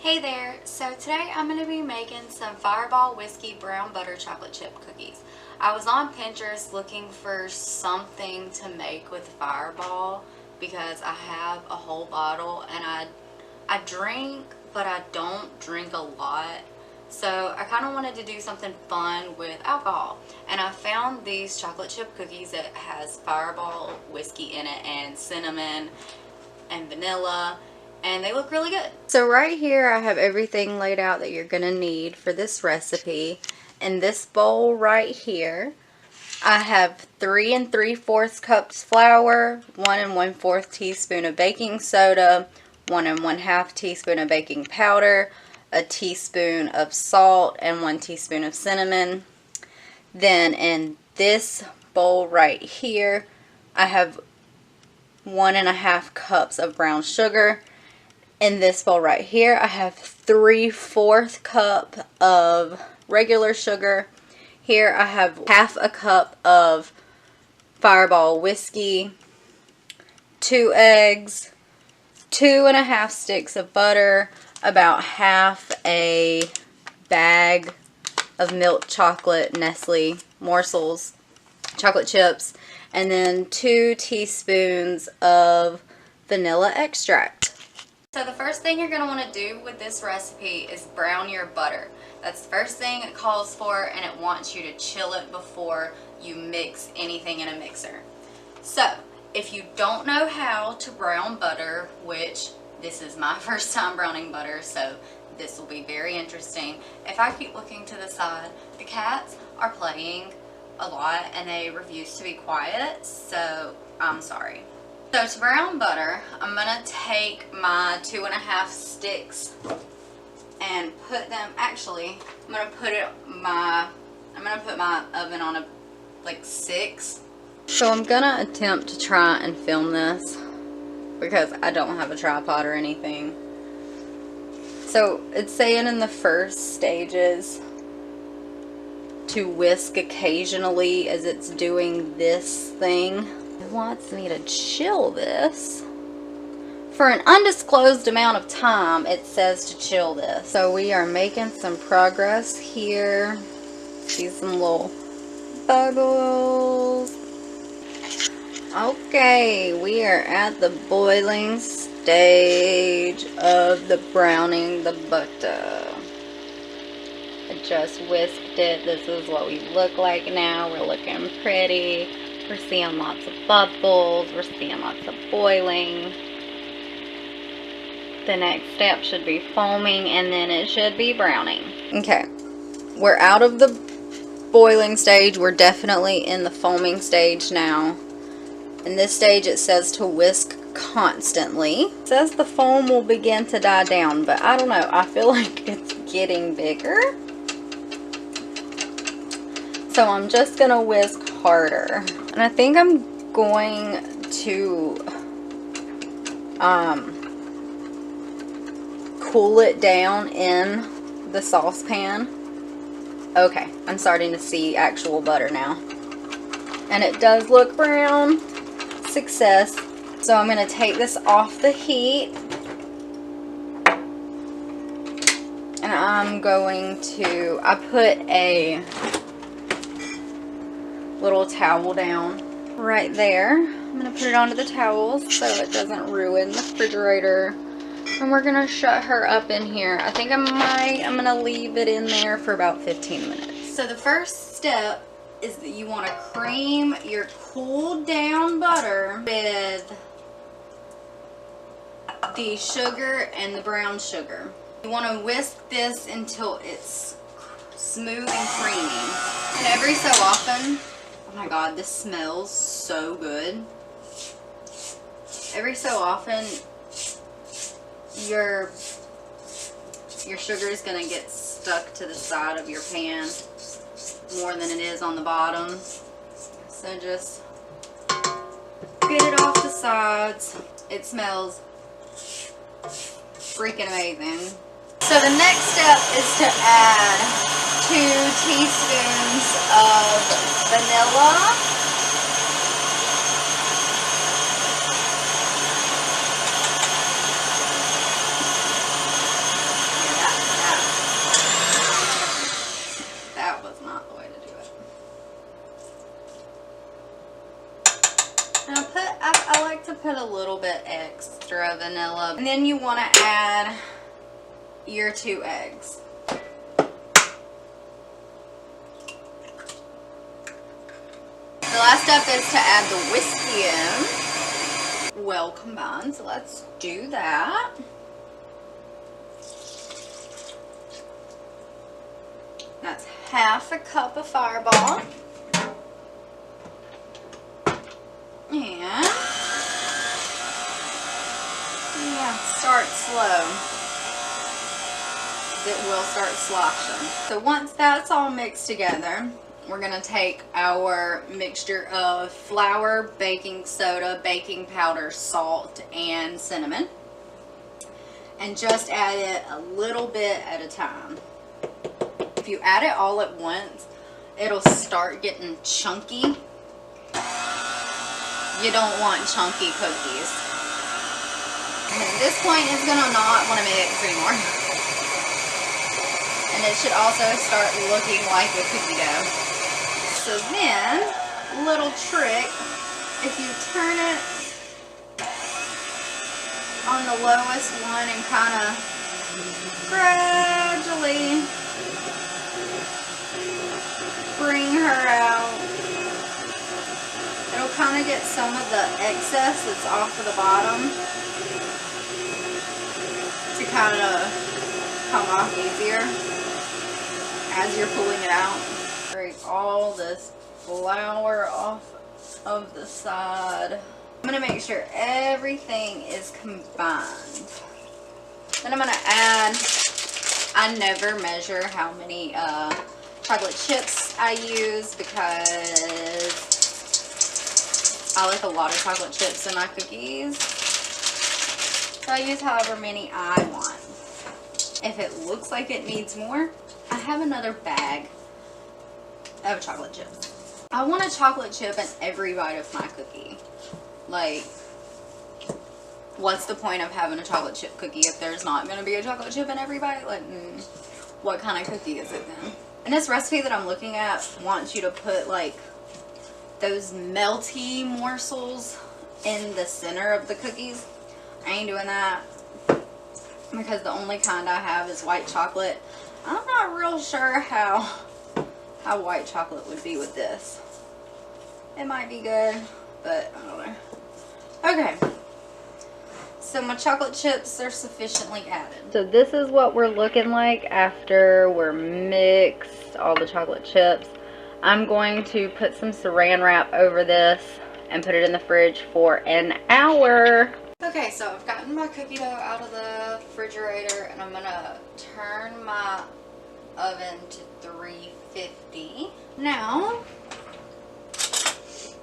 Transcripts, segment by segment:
Hey there, so today I'm going to be making some Fireball Whiskey Brown Butter Chocolate Chip Cookies. I was on Pinterest looking for something to make with Fireball because I have a whole bottle and I drink, but I don't drink a lot. So I kind of wanted to do something fun with alcohol. And I found these chocolate chip cookies that has Fireball whiskey in it and cinnamon and vanilla. And they look really good. So right here I have everything laid out that you're going to need for this recipe. In this bowl right here, I have 3 3/4 cups flour, 1 1/4 teaspoon of baking soda, 1 1/2 teaspoon of baking powder, a teaspoon of salt, and 1 teaspoon of cinnamon. Then in this bowl right here, I have 1 1/2 cups of brown sugar. In this bowl right here, I have 3/4 cup of regular sugar. Here I have 1/2 cup of Fireball whiskey, 2 eggs, 2 1/2 sticks of butter, about 1/2 a bag of milk chocolate Nestle morsels, chocolate chips, and then 2 teaspoons of vanilla extract. So the first thing you're going to want to do with this recipe is brown your butter. That's the first thing it calls for, and it wants you to chill it before you mix anything in a mixer. So if you don't know how to brown butter, which this is my first time browning butter, so this will be very interesting. If I keep looking to the side, the cats are playing a lot and they refuse to be quiet, so I'm sorry. So to brown butter, I'm going to take my 2 1/2 sticks and put them, actually, I'm going to put my oven on a, like 6. So I'm going to attempt to try and film this because I don't have a tripod or anything. So it's saying in the first stages to whisk occasionally as it's doing this thing. It wants me to chill this for an undisclosed amount of time. It says to chill this, so we are making some progress here. See some little bubbles. Okay, we are at the boiling stage of the browning the butter. I just whisked it. This is what we look like now. We're looking pretty. We're seeing lots of bubbles. We're seeing lots of boiling. The next step should be foaming, and then it should be browning. Okay, we're out of the boiling stage. We're definitely in the foaming stage now. In this stage, it says to whisk constantly. It says the foam will begin to die down, but I don't know. I feel like it's getting bigger. So I'm just going to whisk harder. And I think I'm going to cool it down in the saucepan. Okay, I'm starting to see actual butter now. And it does look brown. Success. So I'm going to take this off the heat. And I'm going to, I put a little towel down right there. I'm going to put it onto the towels so it doesn't ruin the refrigerator. And we're going to shut her up in here. I think I'm going to leave it in there for about 15 minutes. So the first step is that you want to cream your cooled down butter with the sugar and the brown sugar. You want to whisk this until it's smooth and creamy. And every so often, oh my god, this smells so good. Every so often, your sugar is going to get stuck to the side of your pan more than it is on the bottom. So just get it off the sides. It smells freaking amazing. So the next step is to add 2 teaspoons of vanilla. a little bit extra vanilla. And then you want to add your 2 eggs. The last step is to add the whiskey in. Well combined, so let's do that. That's half a cup of Fireball. And yeah, start slow. It will start sloshing. So once that's all mixed together, we're going to take our mixture of flour, baking soda, baking powder, salt, and cinnamon, and just add it a little bit at a time. If you add it all at once, it'll start getting chunky. You don't want chunky cookies. And at this point, it's going to not want to mix anymore. And it should also start looking like a cookie dough. So then, little trick, if you turn it on the lowest one and kind of gradually bring her out, it'll kind of get some of the excess that's off of the bottom to kind of come off easier as you're pulling it out. Break all this flour off of the side. I'm going to make sure everything is combined. Then I'm going to add, I never measure how many chocolate chips I use because I like a lot of chocolate chips in my cookies. So I use however many I want. If it looks like it needs more, I have another bag of chocolate chips. I want a chocolate chip in every bite of my cookie. Like, what's the point of having a chocolate chip cookie if there's not going to be a chocolate chip in every bite? Like, what kind of cookie is it then? And this recipe that I'm looking at wants you to put like those melty morsels in the center of the cookies. I ain't doing that because the only kind I have is white chocolate. I'm not real sure how white chocolate would be with this. It might be good, but I don't know. Okay, so my chocolate chips are sufficiently added. So this is what we're looking like after we're mixed all the chocolate chips. I'm going to put some saran wrap over this and put it in the fridge for an hour. Okay, so I've gotten my cookie dough out of the refrigerator and I'm gonna turn my oven to 350. Now,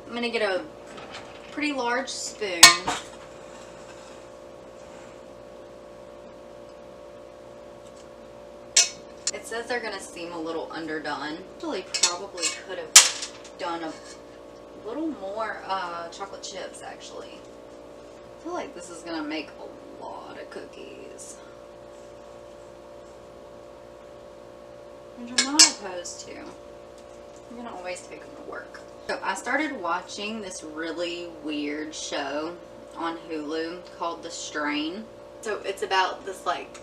I'm gonna get a pretty large spoon. It says they're gonna seem a little underdone. Actually, probably could have done a little more chocolate chips actually. I feel like this is gonna make a lot of cookies, which I'm not opposed to. I'm gonna always take them to work. So I started watching this really weird show on Hulu called The Strain. So it's about this like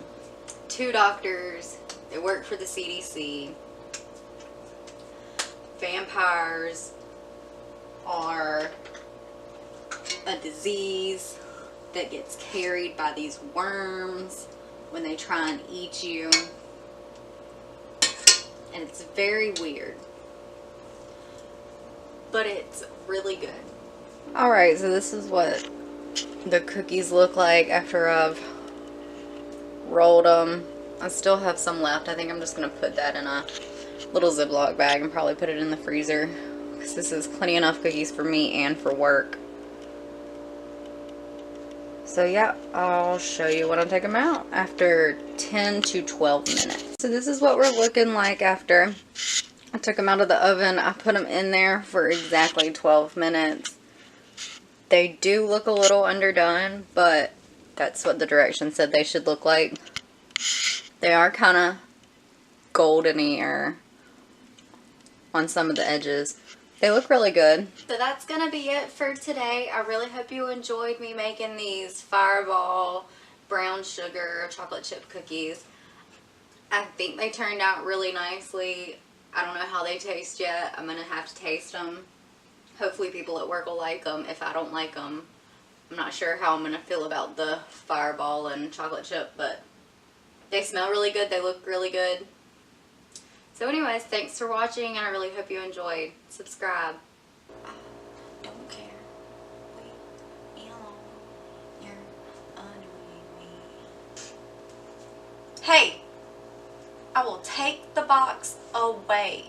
2 doctors, they work for the CDC. Vampires are a disease that gets carried by these worms when they try and eat you. And it's very weird, but it's really good. Alright, so this is what the cookies look like after I've rolled them. I still have some left. I think I'm just going to put that in a little Ziploc bag and probably put it in the freezer, because this is plenty enough cookies for me and for work. So yeah, I'll show you when I take them out after 10 to 12 minutes. So this is what we're looking like after I took them out of the oven. I put them in there for exactly 12 minutes. They do look a little underdone, but that's what the directions said they should look like. They are kind of goldeny on some of the edges, They look really good. So that's going to be it for today. I really hope you enjoyed me making these Fireball brown sugar chocolate chip cookies. I think they turned out really nicely. I don't know how they taste yet. I'm going to have to taste them. Hopefully people at work will like them. If I don't like them, I'm not sure how I'm going to feel about the Fireball and chocolate chip, but they smell really good. They look really good. So anyways, thanks for watching, and I really hope you enjoyed. Subscribe. I don't care. Leave me alone. You're annoying me. Hey! I will take the box away.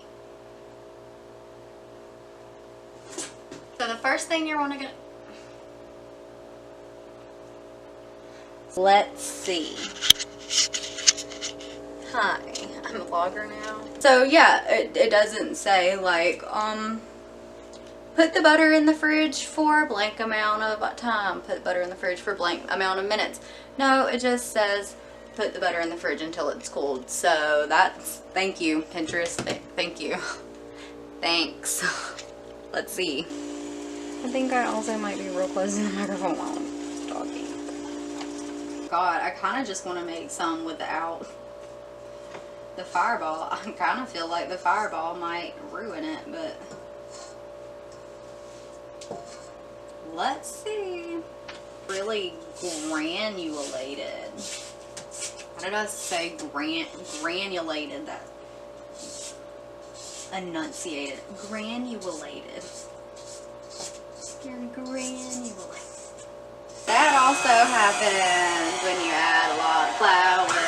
So the first thing you're want to get... Let's see. Hi, I'm a vlogger now. So yeah, it doesn't say like, put the butter in the fridge for a blank amount of time. Put the butter in the fridge for a blank amount of minutes. No, it just says put the butter in the fridge until it's cooled. So that's, thank you, Pinterest. Thank you. Thanks. Let's see. I think I also might be real close to the microphone while I'm talking. God, I kind of just want to make some without the Fireball. I kind of feel like the Fireball might ruin it, but let's see. Really granulated. How did I say granulated? That enunciated. Granulated. Granulated. That also happens when you add a lot of flour.